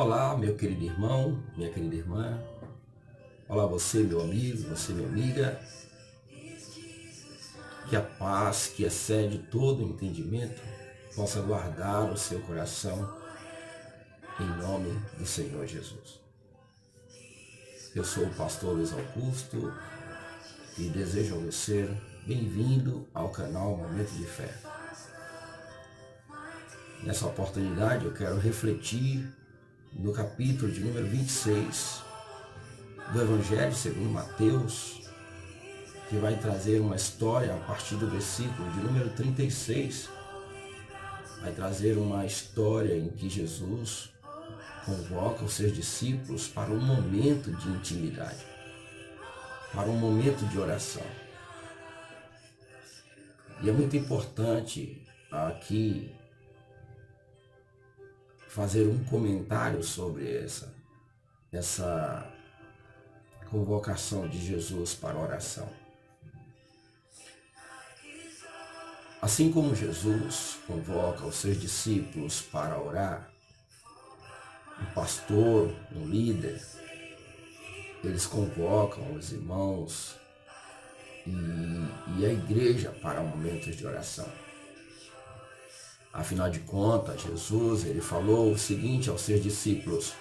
Olá, meu querido irmão, minha querida irmã. Olá, você, meu amigo, você, minha amiga. Que a paz que excede todo entendimento possa guardar o seu coração em nome do Senhor Jesus. Eu sou o pastor Luiz Augusto e desejo a você bem-vindo ao canal Momento de Fé. Nessa oportunidade eu quero refletir no capítulo de número 26 do Evangelho segundo Mateus, que vai trazer uma história a partir do versículo de número 36. Vai trazer uma história em que Jesus convoca os seus discípulos para um momento de intimidade, para um momento de oração. E é muito importante aqui fazer um comentário sobre essa convocação de Jesus para a oração. Assim como Jesus convoca os seus discípulos para orar, um pastor, um líder, eles convocam os irmãos e a igreja para momentos de oração. Afinal de contas, Jesus ele falou o seguinte aos seus discípulos,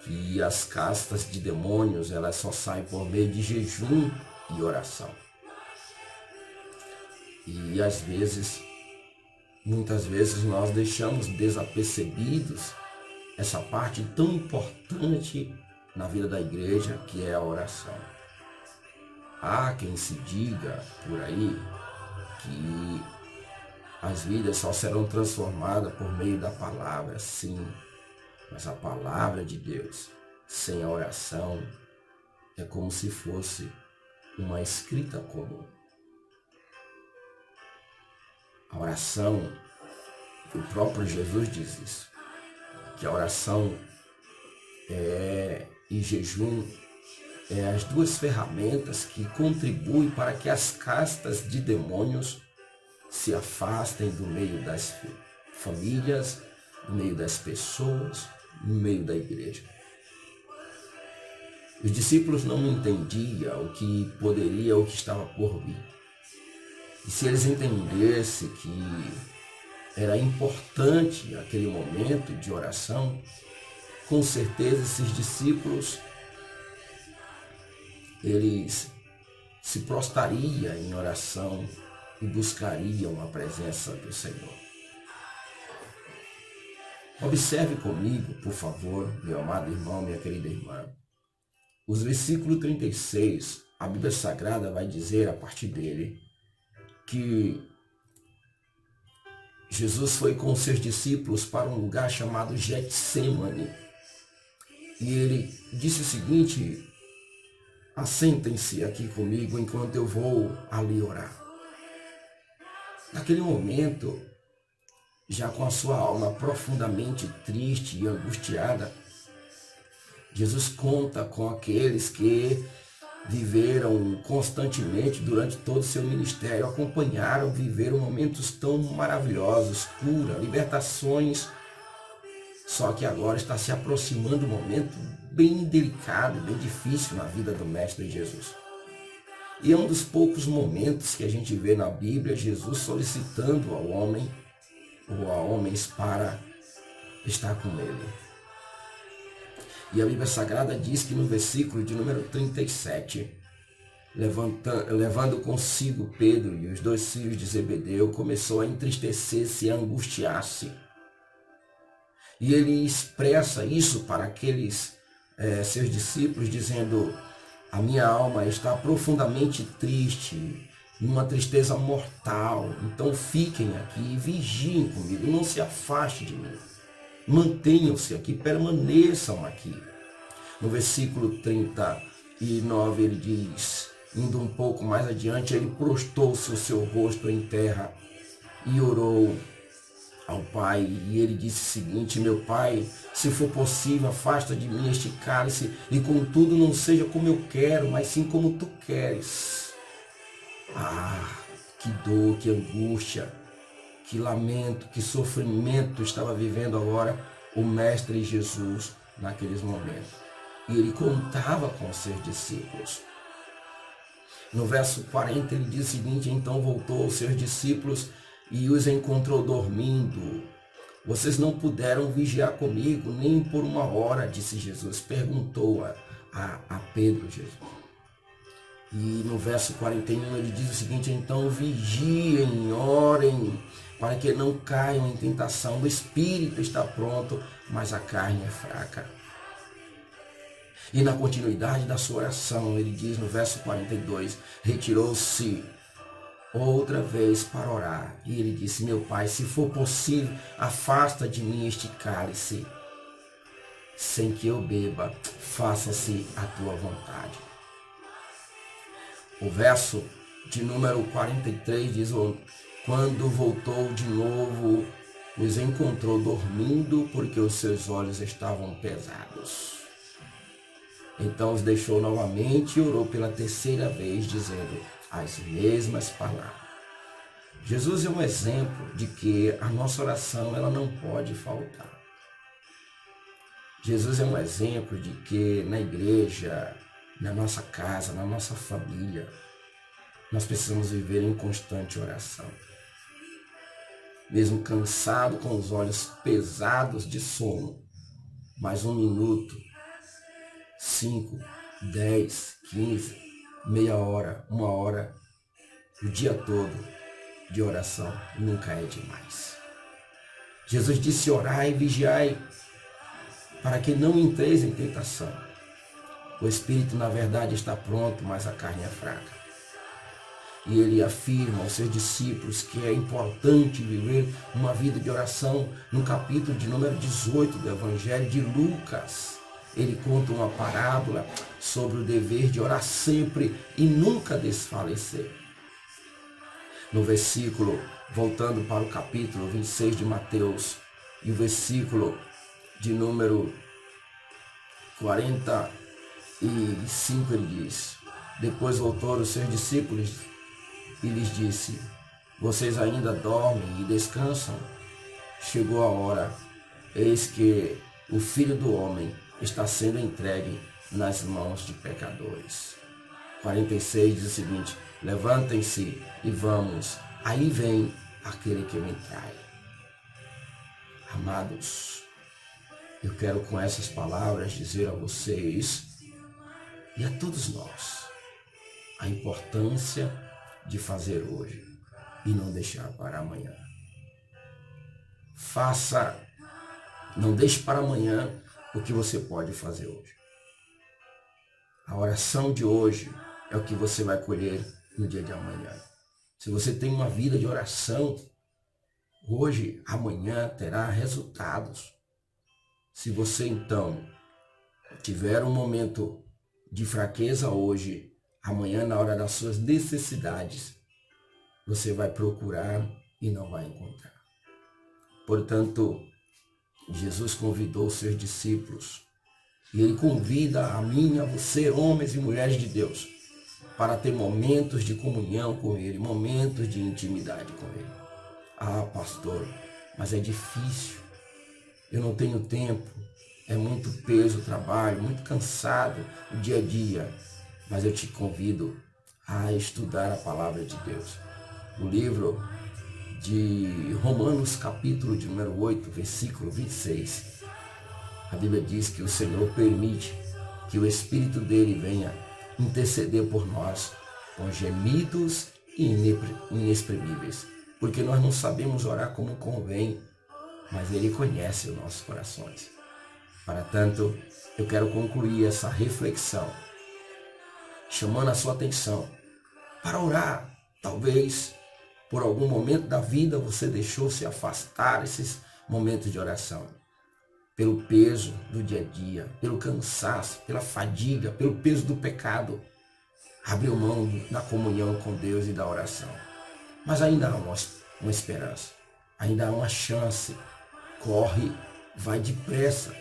que as castas de demônios elas só saem por meio de jejum e oração. E às vezes, muitas vezes nós deixamos desapercebidos essa parte tão importante na vida da igreja, que é a oração. Há quem se diga por aí que as vidas só serão transformadas por meio da palavra, sim, mas a palavra de Deus, sem a oração, é como se fosse uma escrita comum. A oração, o próprio Jesus diz isso, que a oração e jejum é as duas ferramentas que contribuem para que as castas de demônios se afastem do meio das famílias, do meio das pessoas, no meio da igreja. Os discípulos não entendiam o que poderia, o que estava por vir. E se eles entendessem que era importante aquele momento de oração, com certeza esses discípulos, eles se prostrariam em oração e buscariam a presença do Senhor. Observe comigo, por favor, meu amado irmão, minha querida irmã. Os versículos 36, a Bíblia Sagrada vai dizer a partir dele que Jesus foi com seus discípulos para um lugar chamado Getsêmani. E ele disse o seguinte: assentem-se aqui comigo enquanto eu vou ali orar. Naquele momento, já com a sua alma profundamente triste e angustiada, Jesus conta com aqueles que viveram constantemente durante todo o seu ministério, acompanharam, viveram momentos tão maravilhosos, cura, libertações. Só que agora está se aproximando um momento bem delicado, bem difícil na vida do Mestre Jesus. E é um dos poucos momentos que a gente vê na Bíblia Jesus solicitando ao homem ou a homens para estar com ele. E a Bíblia Sagrada diz que no versículo de número 37, levando consigo Pedro e os dois filhos de Zebedeu, começou a entristecer-se e a angustiar-se. E ele expressa isso para aqueles seus discípulos, dizendo: a minha alma está profundamente triste, numa tristeza mortal. Então fiquem aqui e vigiem comigo, não se afaste de mim. Mantenham-se aqui, permaneçam aqui. No versículo 39 ele diz, indo um pouco mais adiante, ele prostou-se o seu rosto em terra e orou ao Pai. E ele disse o seguinte: meu Pai, se for possível, afasta de mim este cálice, e contudo não seja como eu quero, mas sim como tu queres. Ah, que dor, que angústia, que lamento, que sofrimento estava vivendo agora o Mestre Jesus naqueles momentos. E ele contava com os seus discípulos. No verso 40 ele diz o seguinte: então voltou aos seus discípulos e os encontrou dormindo. Vocês não puderam vigiar comigo nem por uma hora, disse Jesus. Perguntou a Pedro, Jesus. E no verso 41 ele diz o seguinte: então vigiem, orem, para que não caiam em tentação. O espírito está pronto, mas a carne é fraca. E na continuidade da sua oração, ele diz no verso 42, retirou-se outra vez para orar. E ele disse: meu Pai, se for possível, afasta de mim este cálice, sem que eu beba, faça-se a tua vontade. O verso de número 43 diz: quando voltou de novo, os encontrou dormindo, porque os seus olhos estavam pesados. Então os deixou novamente e orou pela terceira vez, dizendo as mesmas palavras. Jesus é um exemplo de que a nossa oração ela não pode faltar. Jesus é um exemplo de que na igreja, na nossa casa, na nossa família, nós precisamos viver em constante oração. Mesmo cansado, com os olhos pesados de sono, mais 1 minuto, 5, 10, 15, meia hora, 1 hora, o dia todo de oração nunca é demais. Jesus disse: orai e vigiai, para que não entreis em tentação. O espírito, na verdade, está pronto, mas a carne é fraca. E ele afirma aos seus discípulos que é importante viver uma vida de oração. No capítulo de número 18 do Evangelho de Lucas, ele conta uma parábola sobre o dever de orar sempre e nunca desfalecer. No versículo, voltando para o capítulo 26 de Mateus, e o versículo de número 45, ele diz: depois voltou os seus discípulos e lhes disse: vocês ainda dormem e descansam? Chegou a hora, eis que o Filho do Homem está sendo entregue nas mãos de pecadores. 46 diz o seguinte: levantem-se e vamos, aí vem aquele que me trai. Amados, eu quero com essas palavras dizer a vocês e a todos nós a importância de fazer hoje e não deixar para amanhã. Faça, não deixe para amanhã o que você pode fazer hoje. A oração de hoje é o que você vai colher no dia de amanhã. Se você tem uma vida de oração, hoje, amanhã terá resultados. Se você então tiver um momento de fraqueza hoje, amanhã na hora das suas necessidades, você vai procurar e não vai encontrar. Portanto, Jesus convidou os seus discípulos e ele convida a mim, a você, homens e mulheres de Deus, para ter momentos de comunhão com ele, momentos de intimidade com ele. Ah, pastor, mas é difícil, eu não tenho tempo, é muito peso o trabalho, muito cansado o dia a dia, mas eu te convido a estudar a palavra de Deus. O livro de Romanos, capítulo de número 8, versículo 26, a Bíblia diz que o Senhor permite que o Espírito dele venha interceder por nós com gemidos inexprimíveis, porque nós não sabemos orar como convém, mas ele conhece os nossos corações. Para tanto, eu quero concluir essa reflexão chamando a sua atenção para orar. Talvez por algum momento da vida você deixou se afastar esses momentos de oração, pelo peso do dia a dia, pelo cansaço, pela fadiga, pelo peso do pecado. Abriu mão da comunhão com Deus e da oração. Mas ainda há uma esperança, ainda há uma chance. Corre, vai depressa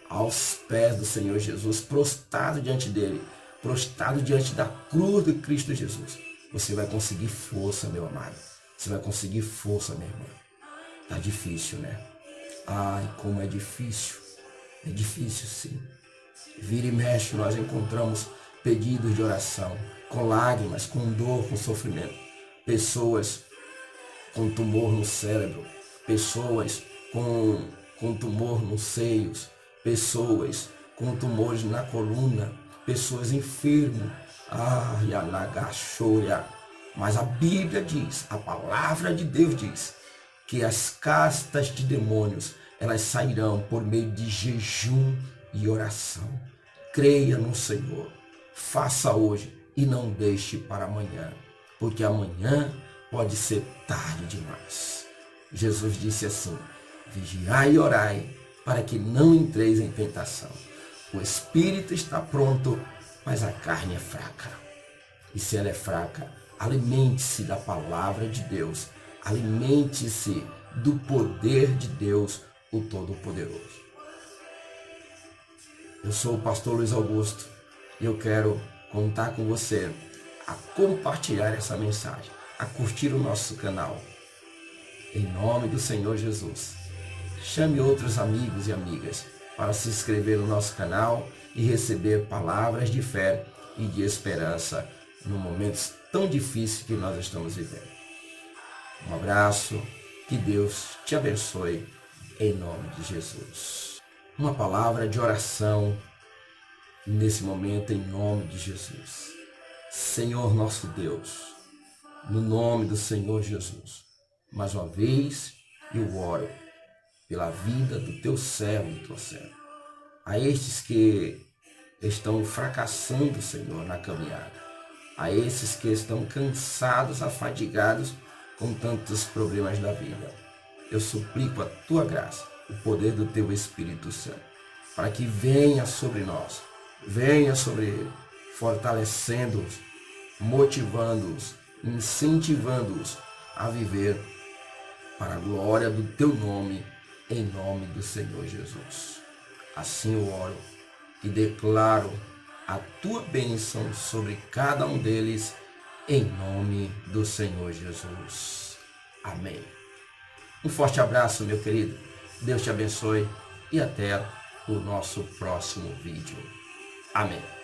aos pés do Senhor Jesus, prostrado diante dele, prostrado diante da cruz de Cristo Jesus. Você vai conseguir força, meu amado. Você vai conseguir força, minha irmã. Tá difícil, né? Ai, como é difícil. É difícil, sim. Vira e mexe, nós encontramos pedidos de oração, com lágrimas, com dor, com sofrimento. Pessoas com tumor no cérebro, pessoas com tumor nos seios, pessoas com tumores na coluna, pessoas enfermas. Mas a Bíblia diz, a palavra de Deus diz, que as castas de demônios, elas sairão por meio de jejum e oração. Creia no Senhor, faça hoje e não deixe para amanhã, porque amanhã pode ser tarde demais. Jesus disse assim: vigiai e orai, para que não entreis em tentação. O espírito está pronto, mas a carne é fraca. E se ela é fraca, alimente-se da palavra de Deus, alimente-se do poder de Deus, o Todo-Poderoso. Eu sou o pastor Luiz Augusto e eu quero contar com você a compartilhar essa mensagem, a curtir o nosso canal. Em nome do Senhor Jesus, chame outros amigos e amigas para se inscrever no nosso canal e receber palavras de fé e de esperança no momentos tão difíceis que nós estamos vivendo. Um abraço, que Deus te abençoe em nome de Jesus. Uma palavra de oração nesse momento em nome de Jesus. Senhor nosso Deus, no nome do Senhor Jesus, mais uma vez eu oro pela vida do teu servo e tua serva. A estes que estão fracassando, Senhor, na caminhada. A esses que estão cansados, afadigados com tantos problemas da vida. Eu suplico a tua graça, o poder do teu Espírito Santo, para que venha sobre nós, venha sobre ele, fortalecendo-os, motivando-os, incentivando-os a viver para a glória do teu nome, em nome do Senhor Jesus. Assim eu oro e declaro a tua bênção sobre cada um deles, em nome do Senhor Jesus. Amém. Um forte abraço, meu querido. Deus te abençoe e até o nosso próximo vídeo. Amém.